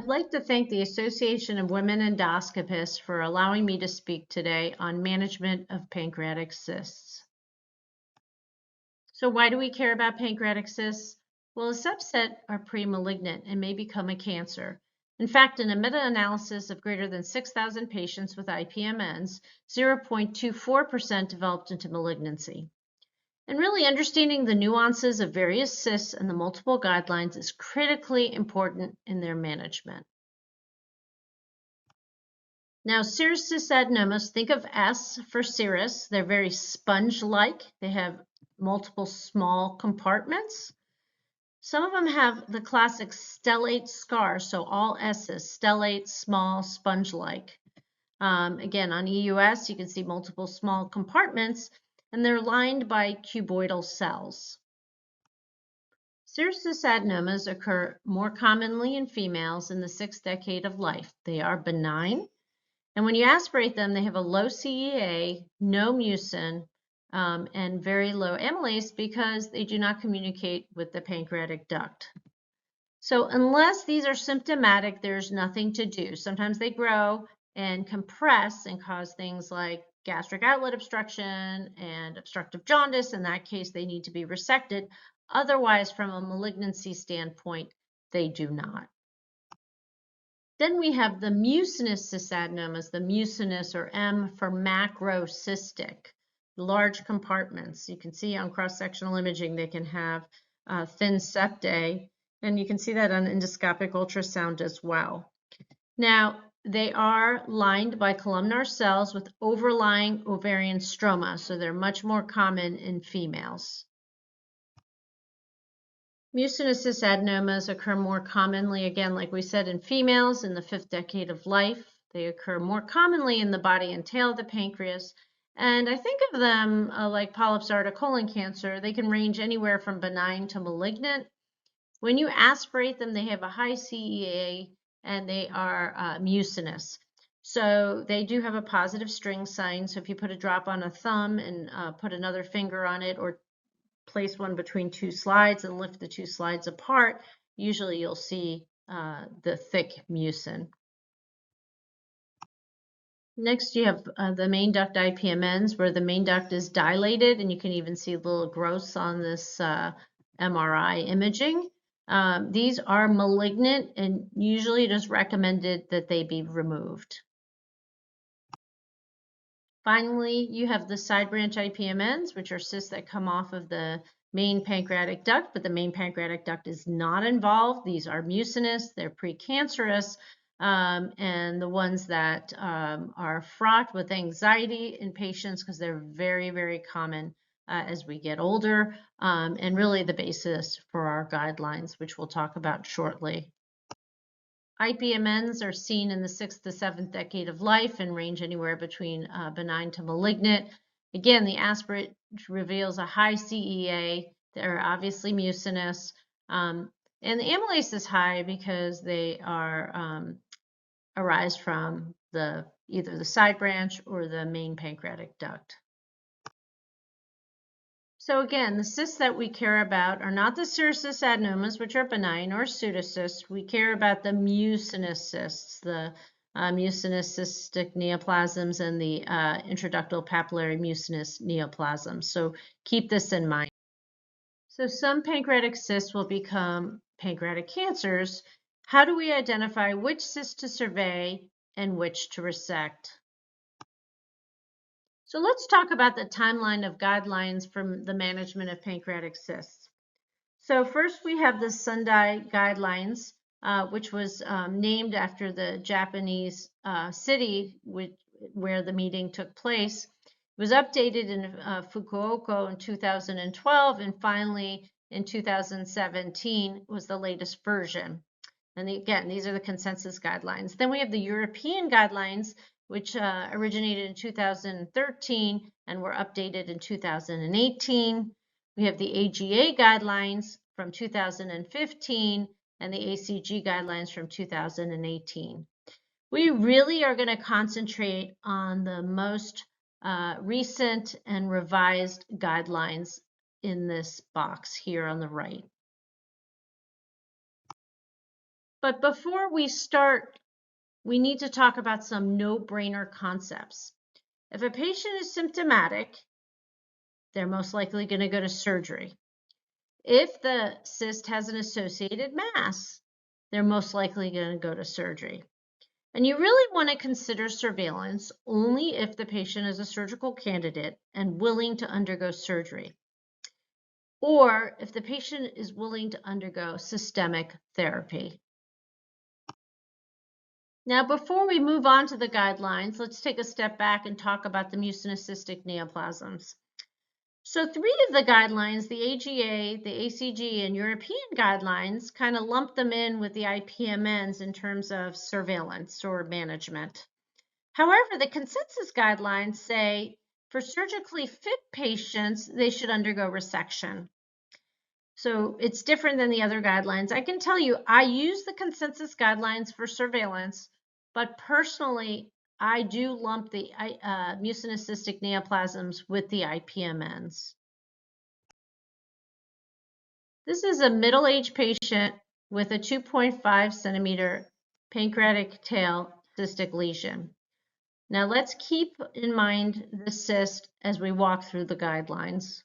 I'd like to thank the Association of Women Endoscopists for allowing me to speak today on management of pancreatic cysts. So why do we care about pancreatic cysts? Well, a subset are pre-malignant and may become a cancer. In fact, in a meta-analysis of greater than 6,000 patients with IPMNs, 0.24% developed into malignancy. And really understanding the nuances of various cysts and the multiple guidelines is critically important in their management. Now, serous cyst adenomas, think of S for serous. They're very sponge-like. They have multiple small compartments. Some of them have the classic stellate scar, so all S's, stellate, small, sponge-like. Again, on EUS, you can see multiple small compartments, and they're lined by cuboidal cells. Serous cyst adenomas occur more commonly in females in the 6th decade of life. They are benign. And when you aspirate them, they have a low CEA, no mucin, and very low amylase because they do not communicate with the pancreatic duct. So unless these are symptomatic, there's nothing to do. Sometimes they grow and compress and cause things like gastric outlet obstruction and obstructive jaundice. In that case, they need to be resected. Otherwise, from a malignancy standpoint, they do not. Then we have the mucinous cystadenomas, the mucinous or M for macrocystic, large compartments. You can see on cross-sectional imaging they can have thin septae, and you can see that on endoscopic ultrasound as well. Now, they are lined by columnar cells with overlying ovarian stroma, so they're much more common in females. Mucinous cystadenomas occur more commonly, again, like we said, in females in the 5th decade of life. They occur more commonly in the body and tail of the pancreas. And I think of them like polyps are to colon cancer. They can range anywhere from benign to malignant. When you aspirate them, they have a high CEA and they are mucinous. So they do have a positive string sign. So if you put a drop on a thumb and put another finger on it, or place one between two slides and lift the two slides apart, usually you'll see the thick mucin. Next, you have the main duct IPMNs, where the main duct is dilated, and you can even see little growths on this MRI imaging. These are malignant, and usually it is recommended that they be removed. Finally, you have the side branch IPMNs, which are cysts that come off of the main pancreatic duct, but the main pancreatic duct is not involved. These are mucinous, they're precancerous, and the ones that are fraught with anxiety in patients because they're very, very common as we get older, and really the basis for our guidelines, which we'll talk about shortly. IPMNs are seen in the 6th to 7th decade of life and range anywhere between benign to malignant. Again, the aspirate reveals a high CEA. They're obviously mucinous. And the amylase is high because they are arise from either the side branch or the main pancreatic duct. So again, the cysts that we care about are not the serous adenomas, which are benign, or pseudocysts. We care about the mucinous cysts, the mucinous cystic neoplasms and the intraductal papillary mucinous neoplasms. So keep this in mind. So some pancreatic cysts will become pancreatic cancers. How do we identify which cyst to survey and which to resect? So let's talk about the timeline of guidelines for the management of pancreatic cysts. So first we have the Sendai guidelines, which was named after the Japanese city where the meeting took place. It was updated in Fukuoka in 2012, and finally in 2017 was the latest version. And again, these are the consensus guidelines. Then we have the European guidelines, which originated in 2013 and were updated in 2018. We have the AGA guidelines from 2015 and the ACG guidelines from 2018. We really are going to concentrate on the most recent and revised guidelines in this box here on the right. But before we start, we need to talk about some no-brainer concepts. If a patient is symptomatic, they're most likely going to go to surgery. If the cyst has an associated mass, they're most likely going to go to surgery. And you really want to consider surveillance only if the patient is a surgical candidate and willing to undergo surgery, or if the patient is willing to undergo systemic therapy. Now, before we move on to the guidelines, let's take a step back and talk about the mucinous cystic neoplasms. So 3 of the guidelines, the AGA, the ACG, and European guidelines, kind of lump them in with the IPMNs in terms of surveillance or management. However, the consensus guidelines say for surgically fit patients, they should undergo resection. So it's different than the other guidelines. I can tell you, I use the consensus guidelines for surveillance, but personally, I do lump the mucinous cystic neoplasms with the IPMNs. This is a middle-aged patient with a 2.5 centimeter pancreatic tail cystic lesion. Now let's keep in mind the cyst as we walk through the guidelines.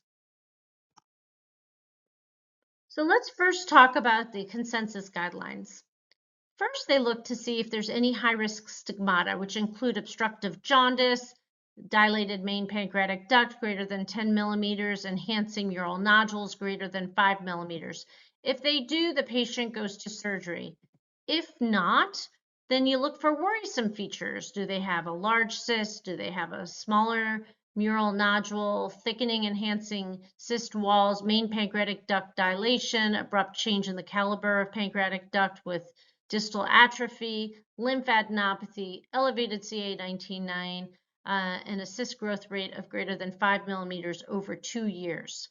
So let's first talk about the consensus guidelines. First, they look to see if there's any high-risk stigmata, which include obstructive jaundice, dilated main pancreatic duct greater than 10 millimeters, enhancing mural nodules greater than 5 millimeters. If they do, the patient goes to surgery. If not, then you look for worrisome features. Do they have a large cyst? Do they have a smaller mural nodule, thickening, enhancing cyst walls, main pancreatic duct dilation, abrupt change in the caliber of pancreatic duct with distal atrophy, lymphadenopathy, elevated CA19-9, and a cyst growth rate of greater than 5 millimeters over 2 years.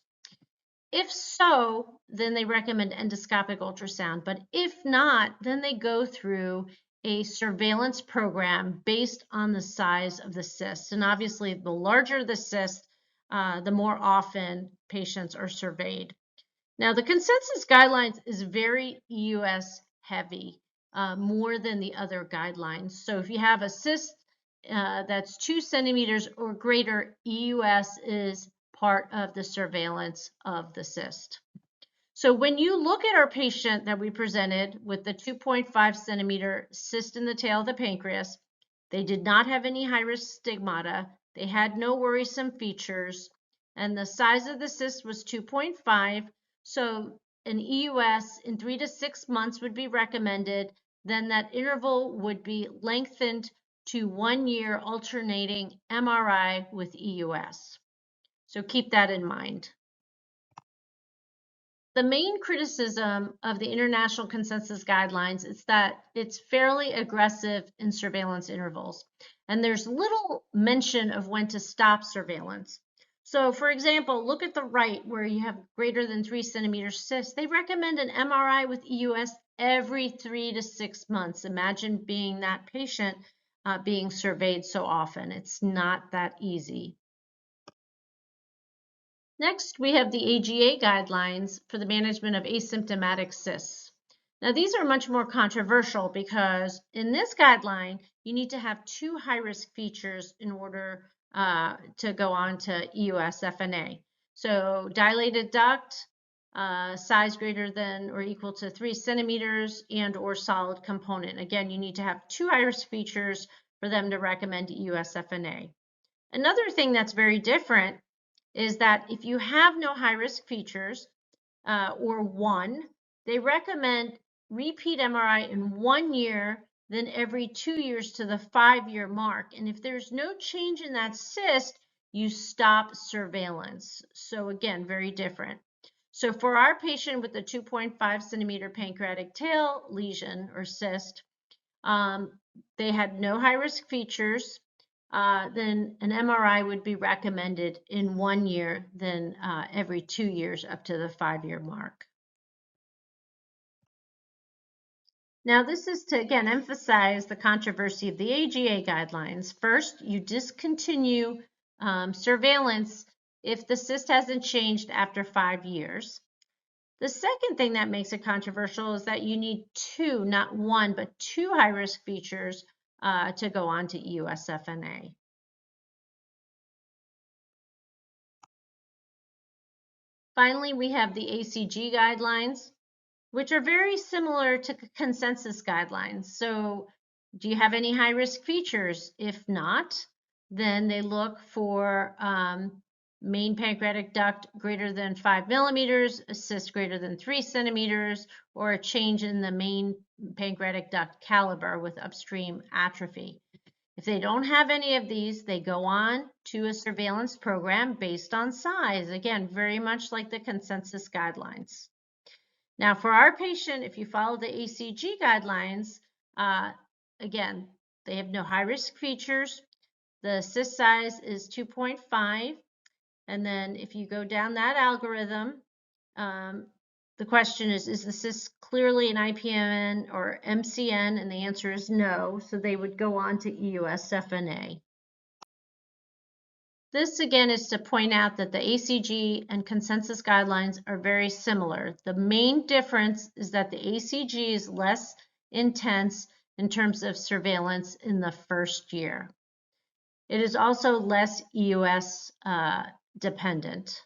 If so, then they recommend endoscopic ultrasound. But if not, then they go through a surveillance program based on the size of the cyst. And obviously, the larger the cyst, the more often patients are surveyed. Now, the consensus guidelines is very EUS heavy, more than the other guidelines. So if you have a cyst that's 2 centimeters or greater, EUS is part of the surveillance of the cyst. So when you look at our patient that we presented with the 2.5 centimeter cyst in the tail of the pancreas, they did not have any high-risk stigmata. They had no worrisome features, and the size of the cyst was 2.5. So an EUS in 3 to 6 months would be recommended. Then that interval would be lengthened to 1 year, alternating MRI with EUS. So keep that in mind. The main criticism of the international consensus guidelines is that it's fairly aggressive in surveillance intervals, and there's little mention of when to stop surveillance. So for example, look at the right where you have greater than 3 centimeter cyst. They recommend an MRI with EUS every 3 to 6 months. Imagine being that patient being surveyed so often. It's not that easy. Next, we have the AGA guidelines for the management of asymptomatic cysts. Now, these are much more controversial because in this guideline, you need to have 2 high-risk features in order to go on to EUS FNA. So dilated duct, size greater than or equal to 3 centimeters, and or solid component. Again, you need to have 2 high-risk features for them to recommend EUS FNA. Another thing that's very different is that if you have no high-risk features or one, they recommend repeat MRI in 1 year, then every 2 years to the 5-year mark. And if there's no change in that cyst, you stop surveillance. So again, very different. So for our patient with the 2.5 centimeter pancreatic tail lesion or cyst, they had no high-risk features. Then an MRI would be recommended in 1 year, then every 2 years up to the 5-year mark. Now, this is to, again, emphasize the controversy of the AGA guidelines. First, you discontinue surveillance if the cyst hasn't changed after 5 years. The second thing that makes it controversial is that you need two, not one, but two high-risk features to go on to EUSFNA. Finally, we have the ACG guidelines, which are very similar to consensus guidelines. So do you have any high-risk features? If not, then they look for main pancreatic duct greater than 5 millimeters, a cyst greater than 3 centimeters, or a change in the main pancreatic duct caliber with upstream atrophy. If they don't have any of these, they go on to a surveillance program based on size. Again, very much like the consensus guidelines. Now, for our patient, if you follow the ACG guidelines, again, they have no high-risk features. The cyst size is 2.5. And then if you go down that algorithm, the question is the cyst clearly an IPMN or MCN? And the answer is no. So they would go on to EUSFNA. This again is to point out that the ACG and consensus guidelines are very similar. The main difference is that the ACG is less intense in terms of surveillance in the first year. It is also less EUS dependent.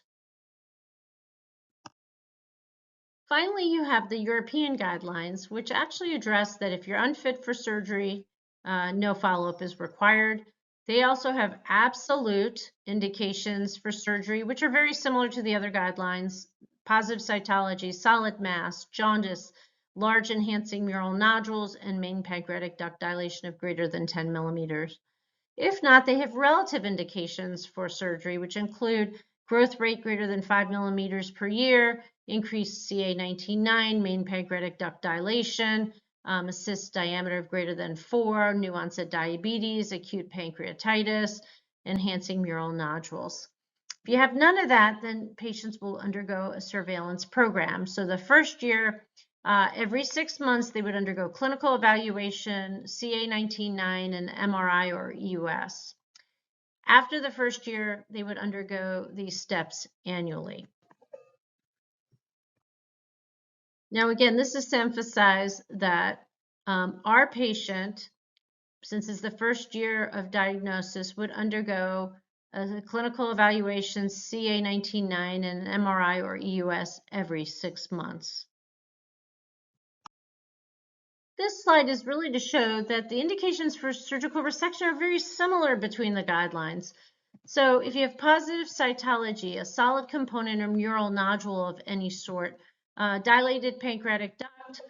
Finally, you have the European guidelines, which actually address that if you're unfit for surgery, no follow-up is required. They also have absolute indications for surgery, which are very similar to the other guidelines: positive cytology, solid mass, jaundice, large enhancing mural nodules, and main pancreatic duct dilation of greater than 10 millimeters. If not, they have relative indications for surgery, which include growth rate greater than 5 millimeters per year, increased CA19-9, main pancreatic duct dilation, a cyst diameter of greater than 4, new onset diabetes, acute pancreatitis, enhancing mural nodules. If you have none of that, then patients will undergo a surveillance program. So the first year, every 6 months, they would undergo clinical evaluation, CA19-9, and MRI or EUS. After the first year, they would undergo these steps annually. Now, again, this is to emphasize that our patient, since it's the first year of diagnosis, would undergo a clinical evaluation, CA19-9, and MRI or EUS every 6 months. This slide is really to show that the indications for surgical resection are very similar between the guidelines. So if you have positive cytology, a solid component or mural nodule of any sort, dilated pancreatic duct,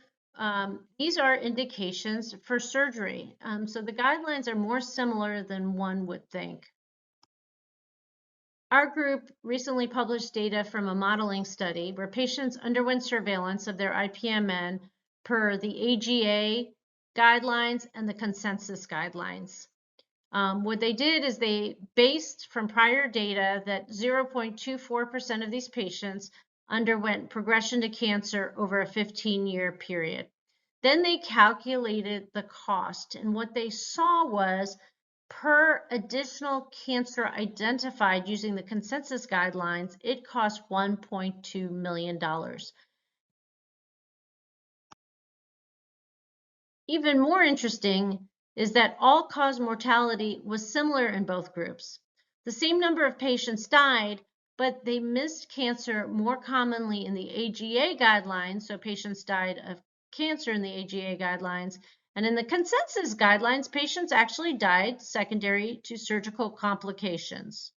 these are indications for surgery. So the guidelines are more similar than one would think. Our group recently published data from a modeling study where patients underwent surveillance of their IPMN per the AGA guidelines and the consensus guidelines. What they did is they based from prior data that 0.24% of these patients underwent progression to cancer over a 15-year period. Then they calculated the cost, and what they saw was per additional cancer identified using the consensus guidelines, it cost $1.2 million. Even more interesting is that all-cause mortality was similar in both groups. The same number of patients died, but they missed cancer more commonly in the AGA guidelines, so patients died of cancer in the AGA guidelines, and in the consensus guidelines, patients actually died secondary to surgical complications.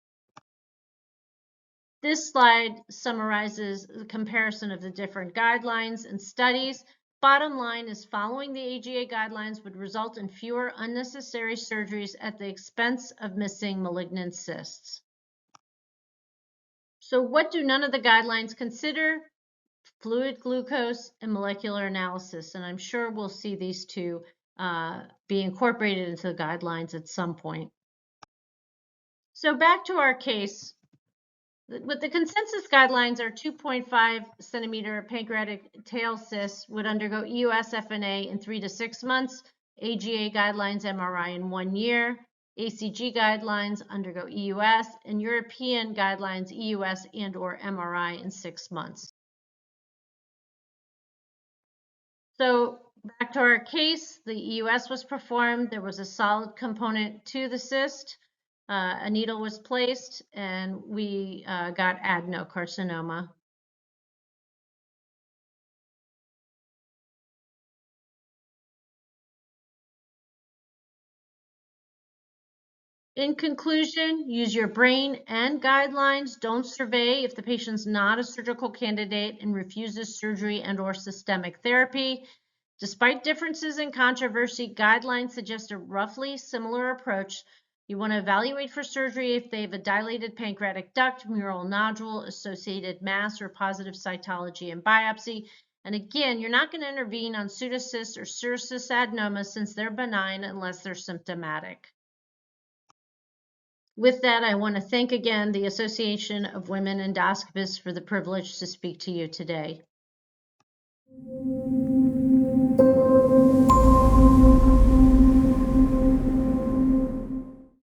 This slide summarizes the comparison of the different guidelines and studies. Bottom line is following the AGA guidelines would result in fewer unnecessary surgeries at the expense of missing malignant cysts. So what do none of the guidelines consider? Fluid glucose and molecular analysis. And I'm sure we'll see these two be incorporated into the guidelines at some point. So back to our case. With the consensus guidelines, our 2.5 centimeter pancreatic tail cyst would undergo EUSFNA in 3 to 6 months, AGA guidelines MRI in 1 year, ACG guidelines undergo EUS, and European guidelines EUS and or MRI in 6 months. So back to our case, the EUS was performed. There was a solid component to the cyst. A needle was placed, and we got adenocarcinoma. In conclusion, use your brain and guidelines. Don't survey if the patient's not a surgical candidate and refuses surgery and/or systemic therapy. Despite differences in controversy, guidelines suggest a roughly similar approach. You want to evaluate for surgery if they have a dilated pancreatic duct, mural nodule, associated mass, or positive cytology and biopsy. And again, you're not going to intervene on pseudocysts or serous adenomas since they're benign unless they're symptomatic. With that, I want to thank again the Association of Women Endoscopists for the privilege to speak to you today.